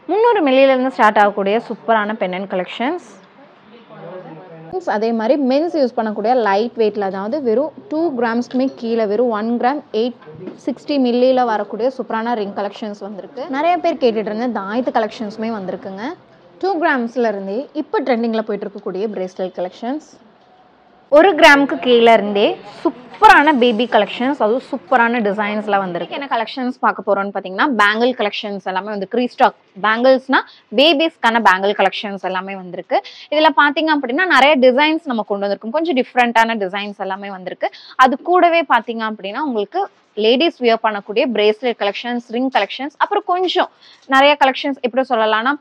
300 மில்லியிலிருந்து start ஆகக்கூடிய சூப்பரான pendant collections. அதே மாதிரி மென்ஸ் யூஸ் பண்ணக்கூடிய லைட் வெயிட்டில், அதாவது வெறும் 2 கிராம்ஸ்க்குமே கீழே வெறும் 1 கிராம் 860 மில்லியில் வரக்கூடிய சூப்பரான ரிங் கலெக்ஷன்ஸ் வந்திருக்கு. நிறைய பேர் கேட்டுட்டு இருந்த தாயத்து கலெக்ஷன்ஸுமே வந்திருக்குங்க. 2 கிராம்ஸ்லேருந்தே இப்போ ட்ரெண்டிங்கில் போயிட்டு இருக்கக்கூடிய பிரேஸ்லெட் கலெக்ஷன்ஸ், 1 கிராமுக்கு கீழே இருந்தே சூப்பரான பேபி கலெக்ஷன்ஸ், அதுவும் சூப்பரான டிசைன்ஸ்லாம் வந்திருக்கு. என்ன கலெக்ஷன்ஸ் பார்க்க போகிறோன்னு பார்த்தீங்கன்னா, பேங்கிள் கலெக்ஷன்ஸ் எல்லாமே வந்து ரீஸ்டாக். பேங்கிள்ஸ்னால் பேபிஸ்க்கான பேங்கிள் கலெக்ஷன்ஸ் எல்லாமே வந்திருக்கு. இதில் பார்த்தீங்க அப்படின்னா நிறைய டிசைன்ஸ் நம்ம கொண்டு வந்திருக்கோம். கொஞ்சம் டிஃப்ரெண்ட்டான டிசைன்ஸ் எல்லாமே வந்திருக்கு. அது கூடவே பார்த்தீங்க அப்படின்னா உங்களுக்கு லேடிஸ் வியர் பண்ணக்கூடிய பிரேஸ்லெட் கலெக்ஷன்ஸ், ரிங் கலெக்ஷன்ஸ், அப்புறம் கொஞ்சம் நிறைய கலெக்ஷன்ஸ் எப்படி சொல்லலாம்னா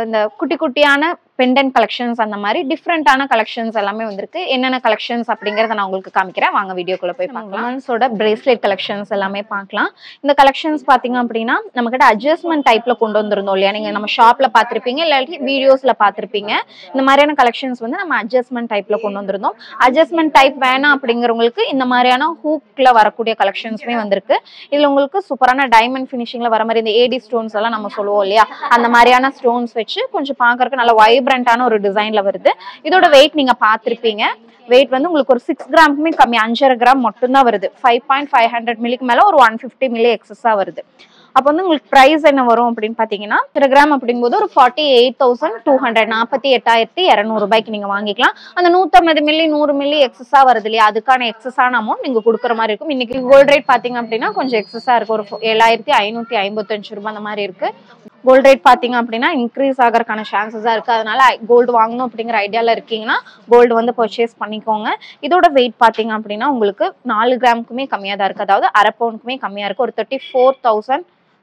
இந்த குட்டி குட்டியான பெண்டன்ட் கலெக்ஷன்ஸ், அந்த மாதிரி டிஃப்ரெண்டான கலெக்ஷன்ஸ் எல்லாமே வந்திருக்கு. என்னென்ன கலெக்ஷன்ஸ் அப்படிங்கிறத நான் உங்களுக்கு காமிக்கிறேன். வாங்க வீடியோக்குள்ள போய் பார்க்கலாம். உமன்ஸோட பிரேஸ்லெட் கலெக்ஷன்ஸ் எல்லாமே பார்க்கலாம். இந்த கலெக்ஷன்ஸ் பார்த்தீங்க அப்படின்னா நம்ம கிட்ட அட்ஜஸ்ட்மெண்ட் டைப்ல கொண்டு வந்திருந்தோம் இல்லையா? நீங்க நம்ம ஷாப்ல பார்த்துருப்பீங்க, இல்லாட்டி வீடியோஸ்ல பார்த்துருப்பீங்க. இந்த மாதிரியான கலெக்ஷன்ஸ் வந்து நம்ம அட்ஜஸ்ட்மெண்ட் டைப்ல கொண்டு வந்திருந்தோம். அட்ஜஸ்ட்மெண்ட் டைப் வேணாம் அப்படிங்கிறவங்களுக்கு இந்த மாதிரியான ஹூக்ல வரக்கூடிய கலெக்ஷன்ஸுமே வந்திருக்கு. இதுல உங்களுக்கு சூப்பரான டைமண்ட் ஃபினிஷிங்ல வர மாதிரி இந்த ஏடி ஸ்டோன்ஸ் எல்லாம் நம்ம சொல்லுவோம் இல்லையா, அந்த மாதிரியான ஸ்டோன்ஸ் வச்சு கொஞ்சம் பார்க்கறதுக்கு நல்ல வைப்ரண்டான ஒரு டிசைன்ல வருது. இதோட வெயிட் நீங்க பார்த்திருப்பீங்க. வெயிட் வந்து உங்களுக்கு ஒரு 6 கிராமுக்குமே கம்மி, 5.5 கிராம் மட்டும்தான் வருது. 5.500 மில்லிக்கு மேல ஒரு 150 மில்லி எக்ஸஸா வருது. அப்போ வந்து உங்களுக்கு ப்ரைஸ் என்ன வரும் அப்படின்னு பார்த்தீங்கன்னா, 1 கிராம் அப்படிங்கும்போது ஒரு 48,200, 48,200 ரூபாய்க்கு நீங்கள் வாங்கிக்கலாம். அந்த 150 மில்லி 100 மில்லி எக்ஸஸாக வருது இல்லையா, அதுக்கான எக்ஸஸான அமௌண்ட் நீங்கள் கொடுக்குற மாதிரி இருக்கும். இன்னைக்கு கோல்டு ரேட் பார்த்தீங்க அப்படின்னா கொஞ்சம் எக்ஸஸாக இருக்கும். ஒரு 7,555 ரூபாய் அந்த மாதிரி இருக்கு. கோல்டு ரேட் பார்த்தீங்க அப்படின்னா இன்க்ரீஸ் ஆகிறதுக்கான சான்சஸாக இருக்குது. அதனால கோல்டு வாங்கணும் அப்படிங்கிற ஐடியாவில் இருக்கீங்கன்னா கோல்டு வந்து பர்ச்சேஸ் பண்ணிக்கோங்க. இதோட வெயிட் பார்த்தீங்க அப்படின்னா உங்களுக்கு 4 கிராமுக்குமே கம்மியாக தான் இருக்குது. அதாவது அரை பவுனுக்குமே கம்மியாக இருக்குது. ஒரு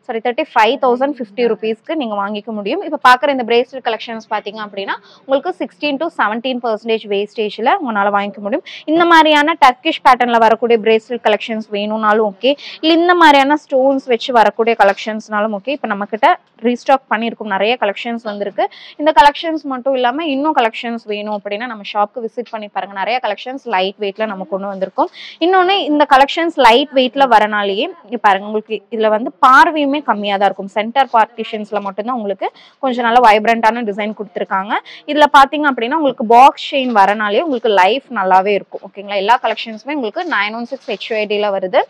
35,050 ருபீஸ்க்கு நீங்கள் வாங்கிக்க முடியும். இப்போ பார்க்குற இந்த பிரேஸ்லெட் கலெக்ஷன்ஸ் பார்த்தீங்க அப்படின்னா உங்களுக்கு 16 to 17% வேஸ்டேஜில் உங்களால் வாங்கிக்க முடியும். இந்த மாதிரியான டர்க்கிஷ் பேட்டர்னில் வரக்கூடிய பிரேஸ்லெட் கலெக்ஷன்ஸ் வேணும்னாலும் ஓகே, இல்லை இந்த மாதிரியான ஸ்டோன்ஸ் வச்சு வரக்கூடிய கலெக்ஷன்ஸ்னாலும் ஓகே. இப்போ நம்மக்கிட்ட ரீஸ்டாக் பண்ணியிருக்கும், நிறைய கலெக்ஷன்ஸ் வந்திருக்கு. இந்த கலெக்ஷன்ஸ் மட்டும் இல்லாமல் இன்னும் கலெக்ஷன்ஸ் வேணும் அப்படின்னா நம்ம ஷாப்புக்கு விசிட் பண்ணி பாருங்கள். நிறைய கலெக்ஷன்ஸ் லைட் வெயிட்டில் நம்ம கொண்டு வந்திருக்கோம். இன்னொன்று இந்த கலெக்ஷன்ஸ் லைட் வெயிட்டில் வரனாலேயே பாருங்கள் உங்களுக்கு இதில் வந்து பார்வையுமே கம்மியாக தான் இருக்கும். சென்டர் பார்ட்டிஷன்ஸ்ல மட்டும்தான் உங்களுக்கு கொஞ்சம் நல்ல வைப்ரண்டான டிசைன் கொடுத்துருக்காங்க. இதுல பாத்தீங்க அப்படின்னா உங்களுக்கு பாக்ஸ் செயின் வரனாலே உங்களுக்கு லைஃப் நல்லாவே இருக்கும். ஓகேங்களா? எல்லா கலெக்ஷன்ஸுமே உங்களுக்கு 916 HUID வருது.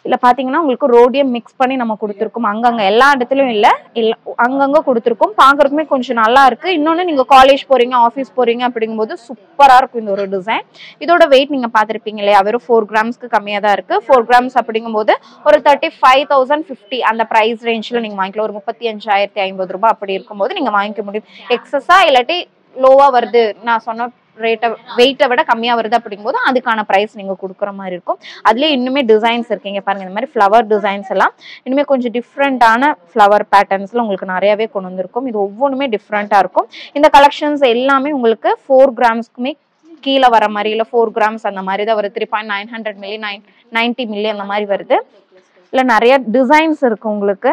இல்ல பாத்தீங்கன்னா உங்களுக்கு ரோடியம் மிக்ஸ் பண்ணி நம்ம கொடுத்துருக்கோம். அங்கங்க எல்லா இடத்துலயும் இல்ல, அங்கங்க கொடுத்துருக்கோம். பாக்குறதுக்குமே கொஞ்சம் நல்லா இருக்கு. இன்னொன்னு நீங்க காலேஜ் போறீங்க, ஆஃபீஸ் போறீங்க அப்படிங்கும்போது சூப்பரா இருக்கும் இந்த ஒரு டிசைன். இதோட வெயிட் நீங்க பாத்திருப்பீங்க இல்லையா, வெறும் 4 கிராம்ஸ்க்கு கம்மியா தான் இருக்கு. 4 கிராம்ஸ் அப்படிங்கும்போது ஒரு 35,050 அந்த பிரைஸ் ரேஞ்ச்ல நீங்க வாங்கிக்கலாம். ஒரு 35,050 ரூபாய் அப்படி இருக்கும்போது நீங்க வாங்கிக்க முடியும். எக்ஸஸா இல்லாட்டி லோவா வருது, நான் சொன்ன வெயிட்டை விட கம்மியா வருது அப்படிங்கும்போது அதுக்கான பிரைஸ் நீங்க கொடுக்குற மாதிரி இருக்கும். அதுலயே இன்னுமே டிசைன்ஸ் இருக்கீங்க பாருங்க, இந்த மாதிரி ஃபிளவர் டிசைன்ஸ் எல்லாம் இனிமே கொஞ்சம் டிஃப்ரெண்டான ஃபிளவர் பேட்டர்ன்ஸ்ல உங்களுக்கு நிறையவே கொண்டு வந்திருக்கும். இது ஒவ்வொன்றுமே டிஃப்ரெண்டா இருக்கும். இந்த கலெக்ஷன்ஸ் எல்லாமே உங்களுக்கு 4 கிராம்ஸ்க்குமே கீழே வர மாதிரி, இல்லை 4 கிராம்ஸ் அந்த மாதிரி தான் வருது. 3.900 மில்லி 90 மில்லி அந்த மாதிரி வருது. இல்லை நிறைய டிசைன்ஸ் இருக்கு உங்களுக்கு.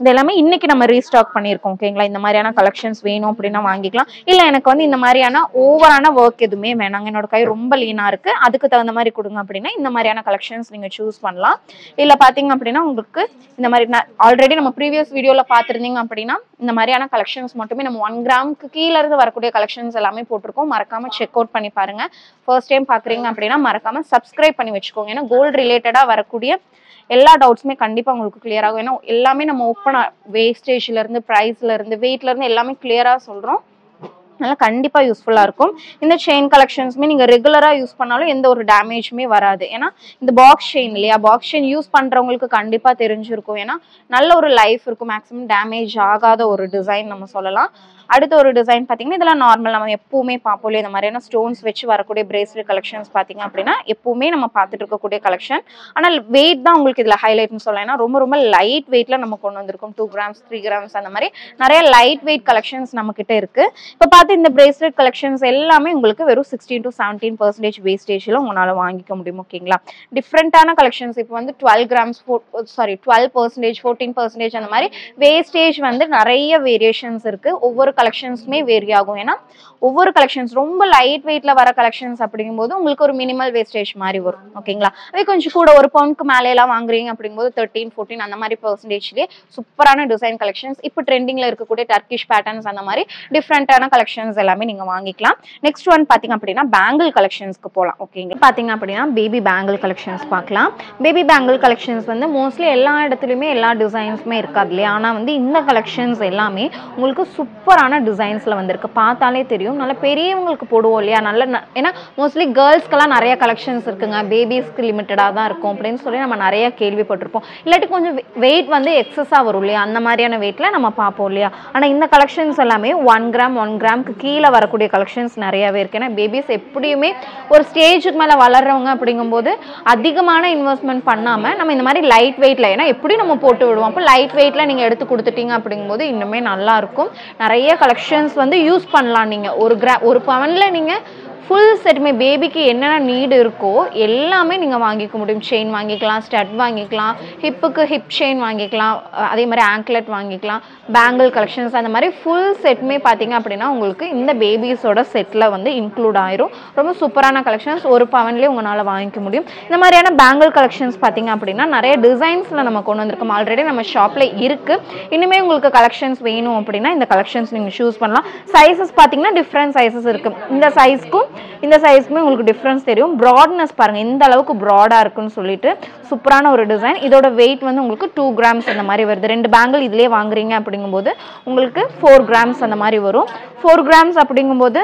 இது எல்லாமே இன்னைக்கு நம்ம ரீஸ்டாக் பண்ணியிருக்கோம். ஓகேங்களா? இந்த மாதிரியான கலெக்ஷன்ஸ் வேணும் அப்படின்னா வாங்கிக்கலாம். இல்லை எனக்கு வந்து இந்த மாதிரியான ஓவரான ஒர்க் எதுவுமே வேணாங்க, என்னோட கை ரொம்ப லீனா இருக்கு, அதுக்கு தகுந்த மாதிரி கொடுங்க அப்படின்னா இந்த மாதிரியான கலெக்ஷன்ஸ் நீங்க சூஸ் பண்ணலாம். இல்லை பார்த்தீங்க அப்படின்னா உங்களுக்கு இந்த மாதிரி ஆல்ரெடி நம்ம ப்ரீவியஸ் வீடியோல பார்த்துருந்தீங்க அப்படின்னா இந்த மாதிரியான கலெக்ஷன்ஸ் மட்டுமே நம்ம 1 கிராமுக்கு கீழே இருந்து வரக்கூடிய கலெக்ஷன்ஸ் எல்லாமே போட்டிருக்கோம். மறக்காம செக் அவுட் பண்ணி பாருங்க. ஃபர்ஸ்ட் டைம் பாக்குறீங்க அப்படின்னா மறக்காம சப்ஸ்கிரைப் பண்ணி வச்சுக்கோங்க. ஏன்னா கோல்டு ரிலேட்டடா வரக்கூடிய எல்லா டவுட்ஸுமே கண்டிப்பா உங்களுக்கு கிளியர் ஆகும். ஏன்னா எல்லாமே நம்ம ஓப்பனா வேஸ்டேஜ்ல இருந்து பிரைஸ்ல இருந்து வெயிட்ல இருந்து எல்லாமே கிளியரா சொல்றோம். அதனால கண்டிப்பா யூஸ்ஃபுல்லா இருக்கும். இந்த செயின் கலெக்ஷன்ஸுமே நீங்க ரெகுலரா யூஸ் பண்ணாலும் எந்த ஒரு டேமேஜுமே வராது. ஏன்னா இந்த பாக்ஸ் செயின் இல்லையா, பாக்ஸ் செயின் யூஸ் பண்றவங்களுக்கு கண்டிப்பா தெரிஞ்சிருக்கும். ஏன்னா நல்ல ஒரு லைஃப் இருக்கும், மேக்ஸிமம் டேமேஜ் ஆகாத ஒரு டிசைன் நம்ம சொல்லலாம். அடுத்த ஒரு டிசைன் பார்த்தீங்கன்னா இதெல்லாம் நார்மல் நம்ம எப்பவுமே பார்ப்போம். இந்த மாதிரியான ஸ்டோன்ஸ் வச்சு வரக்கூடிய பிரேஸ்லெட் கலெக்ஷன்ஸ் பார்த்தீங்க அப்படின்னா எப்பவுமே நம்ம பார்த்துட்டு இருக்கக்கூடிய கலெக்ஷன். ஆனால் வெயிட் தான் உங்களுக்கு இதில் ஹைலைட்னு சொல்லலாம். ஏன்னா ரொம்ப ரொம்ப லைட் வெயிட்ல நம்ம கொண்டு வந்திருக்கோம். 2 கிராம்ஸ் 3 கிராம்ஸ் அந்த மாதிரி நிறைய லைட் வெயிட் கலெக்ஷன்ஸ் நம்ம கிட்ட இருக்கு. இப்போ பார்த்து இந்த பிரேஸ்லெட் கலெக்ஷன்ஸ் எல்லாமே உங்களுக்கு வெறும் 16 to 17% வேஸ்டேஜில் உங்களால் வாங்கிக்க முடியும். ஓகேங்களா? டிஃப்ரெண்டான கலெக்ஷன்ஸ் இப்போ வந்து 12 கிராம்ஸ் 12%, 14% அந்த மாதிரி வேஸ்டேஜ் வந்து நிறைய வேரியேஷன்ஸ் இருக்கு. ஒவ்வொரு கலெக்ஷன்ஸுமே வேரி ஆகும். ஏன்னா ஒவ்வொரு கலெக்ஷன்ஸ் ரொம்ப லைட் வெயிட்ல வர கலெக்ஷன்ஸ் அப்படிங்கும்போது உங்களுக்கு ஒரு மினிமல் வேஸ்டேஜ் மாதிரி வரும். ஓகேங்களா? அதே கொஞ்சம் கூட ஒரு பவுனுக்கு மேலே எல்லாம் வாங்குறீங்க அப்படிங்கும்போது 13-14 அந்த மாதிரி பெர்சன்டேஜ்லேயே சூப்பரான டிசைன் கலெக்ஷன்ஸ், இப்போ ட்ரெண்டிங்ல இருக்கக்கூடிய டர்க்கிஷ் பேட்டர்ன்ஸ் அந்த மாதிரி டிஃப்ரெண்டான கலெக்ஷன்ஸ் எல்லாமே நீங்க வாங்கிக்கலாம். நெக்ஸ்ட் ஒன் பாத்தீங்க அப்படின்னா பேங்கிள் கலெக்ஷன்ஸ்க்கு போகலாம். ஓகேங்க, பாத்தீங்க அப்படின்னா பேபி பேங்கிள் கலெக்ஷன்ஸ் பார்க்கலாம். பேபி பேங்கிள் கலெக்ஷன்ஸ் வந்து மோஸ்ட்லி எல்லா இடத்துலையுமே எல்லா டிசைன்ஸுமே இருக்காது இல்லையா? ஆனால் வந்து இந்த கலெக்ஷன்ஸ் எல்லாமே உங்களுக்கு சூப்பரான டிசைன்ஸ்ல வந்திருக்கு. பார்த்தாலே தெரியும், நல்ல பெரியவங்களுக்கு போடுவோம் இல்லையா? நல்ல ஏன்னா மோஸ்ட்லி கேர்ள்ஸ்க்கெல்லாம் நிறைய கலெக்ஷன்ஸ் இருக்குங்க, பேபிஸ்க்கு லிமிட்டடாக தான் இருக்கும் அப்படின்னு சொல்லி நம்ம நிறைய கேள்விப்பட்டிருப்போம். இல்லாட்டி கொஞ்சம் வெயிட் வந்து எக்ஸஸாக வரும் இல்லையா? அந்த மாதிரியான வெயிட்ல நம்ம பார்ப்போம் இல்லையா? ஆனால் இந்த கலெக்ஷன்ஸ் எல்லாமே 1 கிராம்க்கு கீழே வரக்கூடிய கலெக்ஷன்ஸ் நிறையவே இருக்கு. ஏன்னா பேபிஸ் எப்படியுமே ஒரு ஸ்டேஜுக்கு மேலே வளர்றவங்க அப்படிங்கும்போது அதிகமான இன்வெஸ்ட்மெண்ட் பண்ணாமல் நம்ம இந்த மாதிரி லைட் வெயிட்ல, ஏன்னா எப்படி நம்ம போட்டு விடுவோம், அப்போ லைட் வெயிட்ல நீங்கள் எடுத்து கொடுத்துட்டீங்க அப்படிங்கும்போது இன்னுமே நல்லா இருக்கும். நிறைய கலெக்ஷன்ஸ் வந்து யூஸ் பண்ணலாம். நீங்கள் ஒரு பவன்ல நீங்கள் ஃபுல் செட்டுமே பேபிக்கு என்னென்ன நீடு இருக்கோ எல்லாமே நீங்கள் வாங்கிக்க முடியும். செயின் வாங்கிக்கலாம், ஸ்டட் வாங்கிக்கலாம், ஹிப்புக்கு ஹிப் செயின் வாங்கிக்கலாம், அதே மாதிரி ஆங்க்லெட் வாங்கிக்கலாம், பேங்கிள் கலெக்ஷன்ஸ் அந்த மாதிரி ஃபுல் செட்டுமே பார்த்தீங்க அப்படின்னா உங்களுக்கு இந்த பேபிஸோட செட்டில் வந்து இன்க்ளூட் ஆயிரும். ரொம்ப சூப்பரான கலெக்ஷன்ஸ், ஒரு பவன்லேயே உங்களால் வாங்கிக்க முடியும். இந்த மாதிரியான பேங்கிள் கலெக்ஷன்ஸ் பார்த்தீங்க அப்படின்னா நிறைய டிசைன்ஸில் நம்ம கொண்டு வந்திருக்கோம். ஆல்ரெடி நம்ம ஷாப்பில் இருக்குது. இனிமேல் உங்களுக்கு கலெக்ஷன்ஸ் வேணும் அப்படின்னா இந்த கலெக்ஷன்ஸ் நீங்கள் சூஸ் பண்ணலாம். சைஸஸ் பார்த்தீங்கன்னா டிஃப்ரெண்ட் சைஸஸ் இருக்குது. இந்த சைஸ்க்கும் இந்த சைஸ்க்குமே உங்களுக்கு டிஃப்ரென்ஸ் தெரியும். ப்ராட்னஸ் பாருங்கள், இந்த அளவுக்கு ப்ராடாக இருக்குன்னு சொல்லிட்டு சூப்பரான ஒரு டிசைன். இதோட வெயிட் வந்து உங்களுக்கு 2 கிராம்ஸ் அந்த மாதிரி வருது. 2 பேங்கிள் இதிலே வாங்குறீங்க அப்படிங்கும்போது உங்களுக்கு 4 கிராம்ஸ் அந்த மாதிரி வரும். 4 கிராம்ஸ் அப்படிங்கும்போது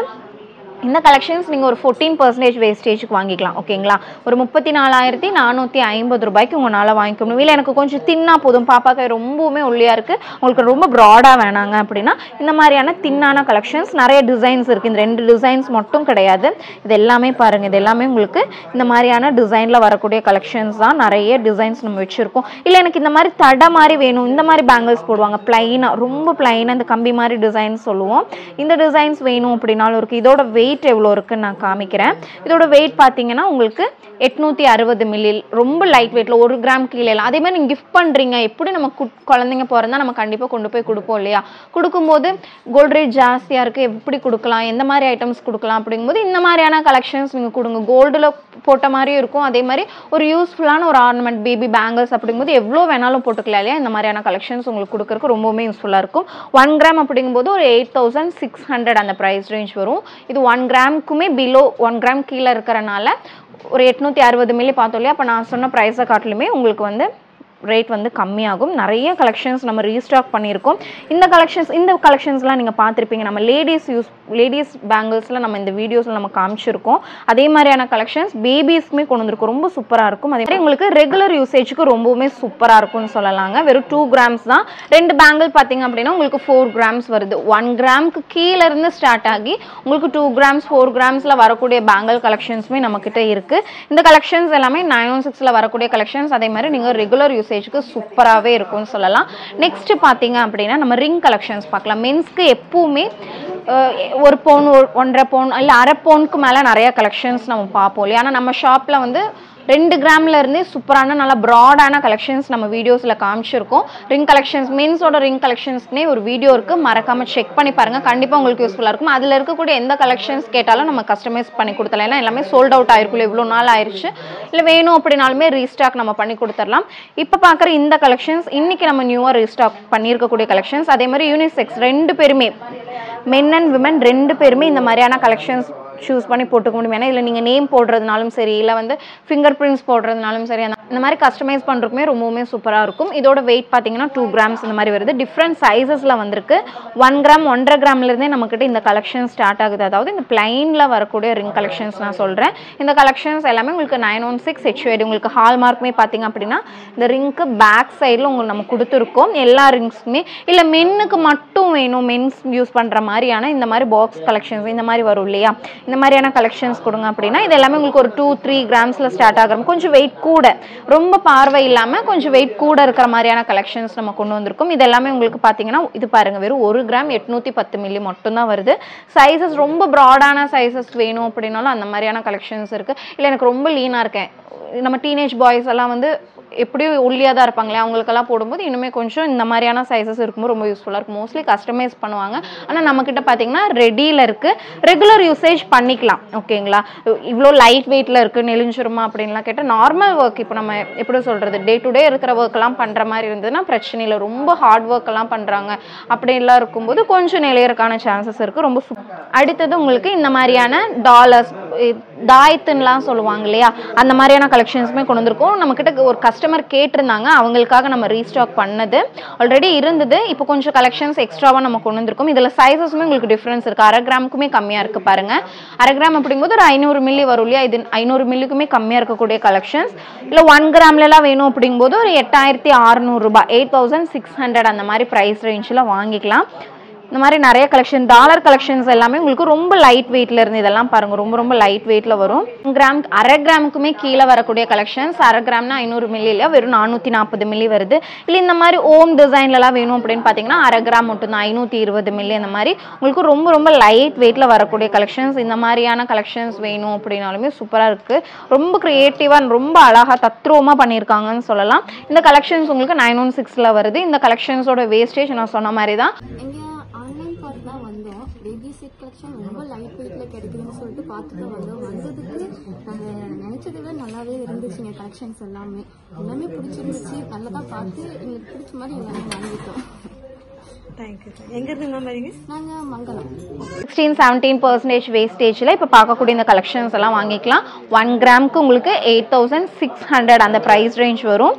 இந்த கலெக்ஷன்ஸ் நீங்கள் ஒரு 14% வேஸ்டேஜுக்கு வாங்கிக்கலாம். ஓகேங்களா? ஒரு 34,450 ரூபாய்க்கு உங்களால் வாங்கிக்க முடியும். இல்லை எனக்கு கொஞ்சம் தின்னா போதும், பாப்பாக்கு ரொம்பவுமே ஒல்லியாக இருக்குது, உங்களுக்கு ரொம்ப ப்ராடாக வேணாங்க அப்படின்னா இந்த மாதிரியான தின்னான கலெக்ஷன்ஸ் நிறைய டிசைன்ஸ் இருக்குது. இந்த 2 டிசைன்ஸ் மட்டும் கிடையாது, இது எல்லாமே பாருங்கள், இது எல்லாமே உங்களுக்கு இந்த மாதிரியான டிசைனில் வரக்கூடிய கலெக்ஷன்ஸ் தான். நிறைய டிசைன்ஸ் நம்ம வச்சுருக்கோம். இல்லை எனக்கு இந்த மாதிரி தடை மாதிரி வேணும், இந்த மாதிரி பேங்கிள்ஸ் போடுவாங்க பிளைனாக, ரொம்ப பிளைனாக இந்த கம்பி மாதிரி டிசைன்ஸ் சொல்லுவோம், இந்த டிசைன்ஸ் வேணும் அப்படின்னாலும் இருக்குது. இதோட வெயிட் எவ்வளோ இருக்குன்னு நான் காமிக்கிறேன். இதோட வெயிட் பார்த்தீங்கன்னா உங்களுக்கு 860 மில்லி, ரொம்ப லைட் வெயிட்ல, 1 கிராம் கீழே. அதே மாதிரி நீங்கள் கிஃப்ட் பண்ணுறீங்க, எப்படி நம்ம குழந்தைங்க பிறந்தா நம்ம கண்டிப்பாக கொண்டு போய் கொடுப்போம் இல்லையா? கொடுக்கும்போது கோல்ட் ரேட் ஜாஸ்தியாக இருக்குது, எப்படி கொடுக்கலாம், எந்த மாதிரி ஐட்டம்ஸ் கொடுக்கலாம் அப்படிங்கும்போது இந்த மாதிரியான கலெக்ஷன்ஸ் நீங்கள் கொடுங்க. கோல்டில் போட்ட மாதிரியும் இருக்கும், அதே மாதிரி ஒரு யூஸ்ஃபுல்லான ஒரு ஆர்னமெண்ட் பேபி பேங்கிள்ஸ் அப்படிங்கும்போது எவ்வளோ வேணாலும் போட்டுக்கலாம் இல்லையா? இந்த மாதிரியான கலெக்ஷன்ஸ் உங்களுக்கு கொடுக்கறதுக்கு ரொம்பவுமே யூஸ்ஃபுல்லாக இருக்கும். 1 கிராம் அப்படிங்கும்போது ஒரு 8600 அந்த ப்ரைஸ் ரேஞ்ச் வரும். இது 1 கிராமுக்குமே பிலோ 1 கிராம் கீழே இருக்கிறனால ஒரு 860 மில்லி பார்த்தோம் இல்லையா? அப்போ நான் சொன்ன ப்ரைஸை காட்டிலுமே உங்களுக்கு வந்து ரேட் வந்து கம்மியாகும். நிறைய கலெக்ஷன்ஸ் நம்ம ரீஸ்டாக் பண்ணியிருக்கோம். இந்த கலெக்ஷன்ஸ்லாம் நீங்கள் பார்த்துருப்பீங்க. நம்ம லேடிஸ் பேங்கிள்ஸில் நம்ம இந்த வீடியோஸில் நம்ம காமிச்சிருக்கோம். அதே மாதிரியான கலெக்ஷன்ஸ் பேபிஸ்க்குமே கொண்டு வந்திருக்கும், ரொம்ப சூப்பராக இருக்கும். அதே மாதிரி உங்களுக்கு ரெகுலர் யூசேஜுக்கு ரொம்பவுமே சூப்பராக இருக்கும்னு சொல்லலாங்க. வெறும் 2 கிராம்ஸ் தான். 2 பேங்கிள் பார்த்தீங்க அப்படின்னா உங்களுக்கு 4 கிராம்ஸ் வருது. 1 கிராமுக்கு கீழே இருந்து ஸ்டார்ட் ஆகி உங்களுக்கு 2 கிராம்ஸ் 4 கிராம்ஸில் வரக்கூடிய பேங்கிள் கலெக்ஷன்ஸுமே நம்மக்கிட்ட இருக்குது. இந்த கலெக்ஷன்ஸ் எல்லாமே 916ல் வரக்கூடிய கலெக்ஷன்ஸ். அதே மாதிரி நீங்கள் ரெகுலர் யூசேஜுக்கு சூப்பராகவே இருக்கும்னு சொல்லலாம். நெக்ஸ்ட் பார்த்தீங்க அப்படின்னா நம்ம ரிங் கலெக்ஷன்ஸ் பார்க்கலாம். மென்ஸ்க்கு எப்பவுமே 1 பவுன் 1.5 பவுன் இல்லை 1/2 பவுனுக்கு மேலே நிறைய கலெக்ஷன்ஸ் நம்ம பார்ப்போம் இல்லையா? ஆனால் நம்ம ஷாப்பில் வந்து 2 கிராம்ல இருந்தே சூப்பரான நல்லா ப்ராடான கலெக்ஷன்ஸ் நம்ம வீடியோஸில் காமிச்சிருக்கோம். ரிங் கலெக்ஷன்ஸ், மென்ஸோட ரிங் கலெக்ஷன்ஸ்னே ஒரு வீடியோ இருக்குது, மறக்காமல் செக் பண்ணி பாருங்கள். கண்டிப்பாக உங்களுக்கு யூஸ்ஃபுல்லாக இருக்கும். அதில் இருக்கக்கூடிய எந்த கலெக்ஷன்ஸ் கேட்டாலும் நம்ம கஸ்டமைஸ் பண்ணி கொடுத்துடலாம். ஏன்னா எல்லாமே சோல்ட் அவுட் ஆயிருக்குள்ள, இவ்வளோ நாள் ஆயிடுச்சு. இல்லை வேணும் அப்படின்னாலுமே ரீஸ்டாக் நம்ம பண்ணி கொடுத்துடலாம். இப்போ பார்க்குற இந்த கலெக்ஷன்ஸ் இன்றைக்கி நம்ம நியூவாக ரீஸ்டாக் பண்ணியிருக்கக்கூடிய கலெக்ஷன்ஸ். அதே மாதிரி யூனிசெக்ஸ் 2 பேருமே, மென் அண்ட் விமன் 2 பேருமே இந்த மாதிரியான கலெக்ஷன்ஸ் சூஸ் பண்ணி போட்டுக்க முடியும். ஏன்னா இதில் நீங்கள் நேம் போடுறதுனாலும் சரி, இல்லை வந்து ஃபிங்கர் பிரிண்ட்ஸ் போடுறதுனாலும் சரி, இந்த மாதிரி கஸ்டமைஸ் பண்ணுறதுக்குமே ரொம்பவுமே சூப்பராக இருக்கும். இதோட வெயிட் பார்த்தீங்கன்னா 2 கிராம்ஸ் இந்த மாதிரி வருது. டிஃப்ரெண்ட் சைஸஸில் வந்திருக்கு. 1 கிராம் 1.5 கிராம்லேருந்தே நம்மக்கிட்ட இந்த கலெக்ஷன் ஸ்டார்ட் ஆகுது. அதாவது இந்த பிளைனில் வரக்கூடிய ரிங் கலெக்ஷன்ஸ் நான் சொல்கிறேன். இந்த கலெக்ஷன்ஸ் எல்லாமே உங்களுக்கு 916 HUID. உங்களுக்கு ஹால்மார்க்குமே பார்த்தீங்க அப்படின்னா இந்த ரிங்க்கு பேக் சைடில் உங்களுக்கு நம்ம கொடுத்துருக்கோம். எல்லா ரிங்ஸுமே இல்லை மென்னுக்கு மட்டும் வேணும், மென்ஸ் யூஸ் பண்ணுற மாதிரியான இந்த மாதிரி பாக்ஸ் கலெக்ஷன்ஸ் இந்த மாதிரி வரும் இல்லையா? இந்த மாதிரியான கலெக்ஷன்ஸ் கொடுங்க அப்படின்னா இது எல்லாமே உங்களுக்கு ஒரு 2-3 கிராம்ஸில் ஸ்டார்ட் ஆகிற கொஞ்சம் வெயிட் கூட, ரொம்ப பார்வை இல்லாமல் கொஞ்சம் வெயிட் கூட இருக்கிற மாதிரியான கலெக்ஷன்ஸ் நம்ம கொண்டு வந்திருக்கோம். இது எல்லாமே உங்களுக்கு பார்த்தீங்கன்னா இது பாருங்கள், வெறும் 1 கிராம் 810 மில்லி மட்டும்தான் வருது. சைஸஸ் ரொம்ப ப்ராடான சைஸஸ் வேணும் அப்படின்னாலும் அந்த மாதிரியான கலெக்ஷன்ஸ் இருக்குது. இல்லை எனக்கு ரொம்ப லீனாக இருக்கேன், நம்ம டீனேஜ் பாய்ஸ் எல்லாம் வந்து எப்படியும் ஒல்லியாக தான் இருப்பாங்களே அவங்களுக்கெல்லாம் போடும்போது இன்னுமே கொஞ்சம் இந்த மாதிரியான சைஸஸ் இருக்கும்போது ரொம்ப யூஸ்ஃபுல்லாக இருக்கும். மோஸ்ட்லி கஸ்டமைஸ் பண்ணுவாங்க. ஆனால் நம்மக்கிட்ட பார்த்தீங்கன்னா ரெடியில் இருக்குது, ரெகுலர் யூசேஜ் பண்ணிக்கலாம். ஓகேங்களா, இவ்வளோ லைட் வெயிட்டில் இருக்குது நெளிஞ்சிருமா அப்படின்லாம் கேட்டால் நார்மல் ஒர்க் இப்போ நம்ம எப்படி சொல்கிறது டே டு டே இருக்கிற ஒர்க்கெல்லாம் பண்ணுற மாதிரி இருந்ததுன்னா பிரச்சனை இல்லை. ரொம்ப ஹார்ட் ஒர்க்கெல்லாம் பண்ணுறாங்க அப்படின்லாம் இருக்கும்போது கொஞ்சம் நெளியறதுக்கான சான்சஸ் இருக்குது. ரொம்ப அடுத்தது உங்களுக்கு இந்த மாதிரியான டாலர்ஸ் தாயத்துன்னெலாம் சொல்லுவாங்க இல்லையா, அந்த மாதிரியான கலெக்ஷன்ஸுமே கொண்டு வந்திருக்கோம். நம்மக்கிட்ட ஒரு கஸ்டமர் கேட்டிருந்தாங்க, அவங்களுக்காக நம்ம ரீஸ்டாக் பண்ணது ஆல்ரெடி இருந்தது. இப்போ கொஞ்சம் கலெக்ஷன்ஸ் எக்ஸ்ட்ராவாக நம்ம கொண்டு வந்திருக்கோம். இதில் சைஸஸுமே உங்களுக்கு டிஃப்ரென்ஸ் இருக்குது. 1/2 கிராமுக்குமே கம்மியாக இருக்குது பாருங்கள். 1/2 கிராம் அப்படிங்கும்போது ஒரு 500 மில்லி வரும் இல்லையா, இது 500 மில்லிக்குமே கம்மியாக இருக்கக்கூடிய கலெக்ஷன்ஸ். இல்லை 1 கிராம்லலாம் வேணும் அப்படிங்கும்போது ஒரு 8600 ரூபாய், 8600 அந்த மாதிரி ப்ரைஸ் ரேஞ்சில் வாங்கிக்கலாம். இந்த மாதிரி நிறைய கலெக்ஷன் டாலர் கலெக்ஷன்ஸ் எல்லாமே உங்களுக்கு ரொம்ப லைட் வெயிட்ல இருந்து இதெல்லாம் பாருங்க, ரொம்ப ரொம்ப லைட் வெயிட்ல வரும். கிராம் 1/2 கிராமுக்குமே கீழே வரக்கூடிய கலெக்ஷன்ஸ். 1/2 கிராம்னா 500 மில்லியில் வெறும் 440 மில்லி வருது. இல்லை இந்த மாதிரி ஓம் டிசைன்லலாம் வேணும் அப்படின்னு பார்த்தீங்கன்னா 1/2 கிராம் மட்டும் தான் 520 மில்லி. இந்த மாதிரி உங்களுக்கு ரொம்ப ரொம்ப லைட் வெயிட்ல வரக்கூடிய கலெக்ஷன்ஸ். இந்த மாதிரியான கலெக்ஷன்ஸ் வேணும் அப்படின்னாலுமே சூப்பராக இருக்குது. ரொம்ப க்ரியேட்டிவாக ரொம்ப அழகாக தத்ரூபமாக பண்ணியிருக்காங்கன்னு சொல்லலாம். இந்த கலெக்ஷன்ஸ் உங்களுக்கு 916ல் வருது. இந்த கலெக்ஷன்ஸோட வேஸ்டேஜ் நான் சொன்ன மாதிரி தான். தான் வந்தோம். பேபி செட் கலெக்ஷன் ரொம்ப லைட் வெயிட்டில் கிடைக்குதுன்னு சொல்லிட்டு பார்த்துட்டு வந்தோம். வந்ததுக்கு நாங்கள் நினச்சதை விட நல்லாவே இருந்துச்சுங்க. கலெக்ஷன்ஸ் எல்லாமே பிடிச்சிருந்துச்சு. நல்லதாக பார்த்து எங்களுக்கு பிடிச்ச மாதிரி எல்லாமே வாங்கிட்டோம். Thank you sir. எங்கேருந்து மேம் வரீங்க? நாங்கள் மங்கலம். 16-17% வேஸ்டேஜில் இப்போ பார்க்கக்கூடிய இந்த கலெக்ஷன்ஸ் எல்லாம் வாங்கிக்கலாம். 1 கிராமுக்கு உங்களுக்கு 8600 அந்த ப்ரைஸ் ரேஞ்ச் வரும்.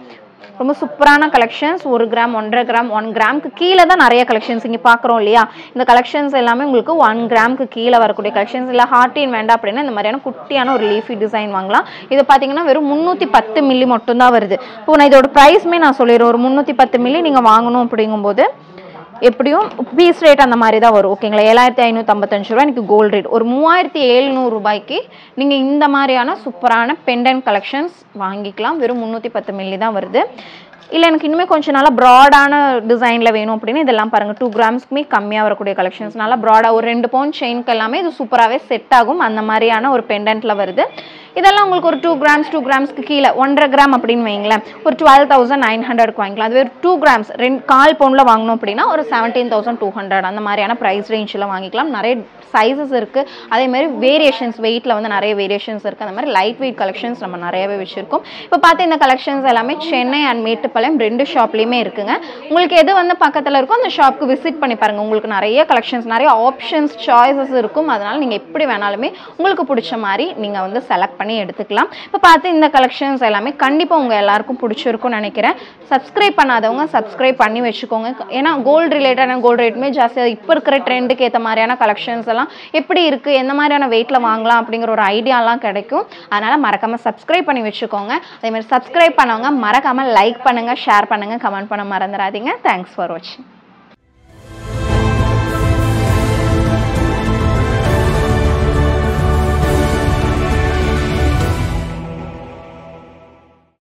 ரொம்ப சூப்பரான கலெக்ஷன்ஸ். 1 கிராம் 1.5 கிராம் 1 கிராமுக்கு கீழே தான் நிறைய கலெக்ஷன்ஸ் இங்கே பார்க்குறோம் இல்லையா. இந்த கலெக்ஷன்ஸ் எல்லாமே உங்களுக்கு 1 கிராமுக்கு கீழே வரக்கூடிய கலெக்ஷன்ஸ். இல்லை ஹார்டின் வேண்டாம் அப்படின்னா இந்த மாதிரியான குட்டியான ஒரு லீஃபி டிசைன் வாங்கலாம். இது பார்த்தீங்கன்னா வெறும் 310 மில்லி மட்டும்தான் வருது. இப்போ நான் இதோட ப்ரைஸ்மே நான் சொல்லிடுறேன். ஒரு 310 மில்லி நீங்கள் வாங்கணும் அப்படிங்கும்போது எப்படியும் பீஸ் ரேட் அந்த மாதிரி தான் வரும். ஓகேங்களா, 7555 ரூபா எனக்கு கோல்டு ரேட். ஒரு 3700 ரூபாய்க்கு நீங்கள் இந்த மாதிரியான சூப்பரான பெண்டன்ட் கலெக்ஷன்ஸ் வாங்கிக்கலாம். வெறும் 310 மில்லி தான் வருது. இல்லை எனக்கு இன்னுமே கொஞ்சம் நல்லா ப்ராடான டிசைனில் வேணும் அப்படின்னு இதெல்லாம் பாருங்கள். 2 கிராம்ஸ்க்குமே கம்மியாக வரக்கூடிய கலெக்ஷன்ஸ். நல்லா ப்ராடாக ஒரு 2 பவுண்ட் செயின்க்கு எல்லாமே இது சூப்பராகவே செட் ஆகும். அந்த மாதிரியான ஒரு பெண்டன்ட்டில் வருது. இதெல்லாம் உங்களுக்கு ஒரு 2 கிராம்ஸ்க்கு கீழே 1.5 கிராம் அப்படின்னு வைங்களேன், ஒரு 12,900க்கு வாங்கிக்கலாம். அதுவே 2 கிராம்ஸ் 4 பவுண்டில் வாங்கணும் அப்படின்னா ஒரு 17,200 அந்த மாதிரியான ப்ரைஸ் ரேஞ்சில் வாங்கிக்கலாம். நிறைய சைஸஸ் இருக்குது. அதேமாதிரி வேரியேஷன்ஸ் வெயிட்டில் வந்து நிறைய வேரியேஷன்ஸ் இருக்குது. அந்த மாதிரி லைட் வெயிட் கலெக்ஷன்ஸ் நம்ம நிறையவே வச்சுருக்கோம். இப்போ பார்த்து இந்த கலெக்ஷன்ஸ் எல்லாமே சென்னை அண்ட் மேட்டுப்பாளையம் 2 ஷாப்லேயுமே இருக்குங்க. உங்களுக்கு எது வந்து பக்கத்தில் இருக்கோ அந்த ஷாப்புக்கு விசிட் பண்ணி பாருங்கள். உங்களுக்கு நிறைய கலெக்ஷன்ஸ், நிறைய ஆப்ஷன்ஸ், சாய்ஸஸ் இருக்கும். அதனால் நீங்கள் எப்படி வேணாலுமே உங்களுக்கு பிடிச்ச மாதிரி நீங்கள் வந்து செலக்ட் பண்ணி எடுத்துக்கலாம். இப்போ பார்த்து இந்த கலெக்ஷன்ஸ் எல்லாமே கண்டிப்பாக உங்கள் எல்லாருக்கும் பிடிச்சிருக்கும்னு நினைக்கிறேன். சப்ஸ்கிரைப் பண்ணாதவங்க சப்ஸ்கிரைப் பண்ணி வச்சுக்கோங்க. ஏன்னா கோல்டு ரிலேட்டடான கோல்டு ரேட்டுமே ஜாஸ்தியாக இப்போ இருக்கிற ட்ரெண்டுக்கு ஏற்ற மாதிரியான கலெக்ஷன்ஸ் எல்லாம் எப்படி இருக்குது, எந்த மாதிரியான வெயிட்டில் வாங்கலாம் அப்படிங்கிற ஒரு ஐடியாலாம் கிடைக்கும். அதனால் மறக்காமல் சப்ஸ்கிரைப் பண்ணி வச்சுக்கோங்க. அதேமாதிரி சப்ஸ்கிரைப் பண்ணவங்க மறக்காமல் லைக் பண்ணுங்கள், ஷேர் பண்ணுங்கள், கமெண்ட் பண்ண மறந்துடாதீங்க. தேங்க்ஸ் ஃபார் வாட்சிங்.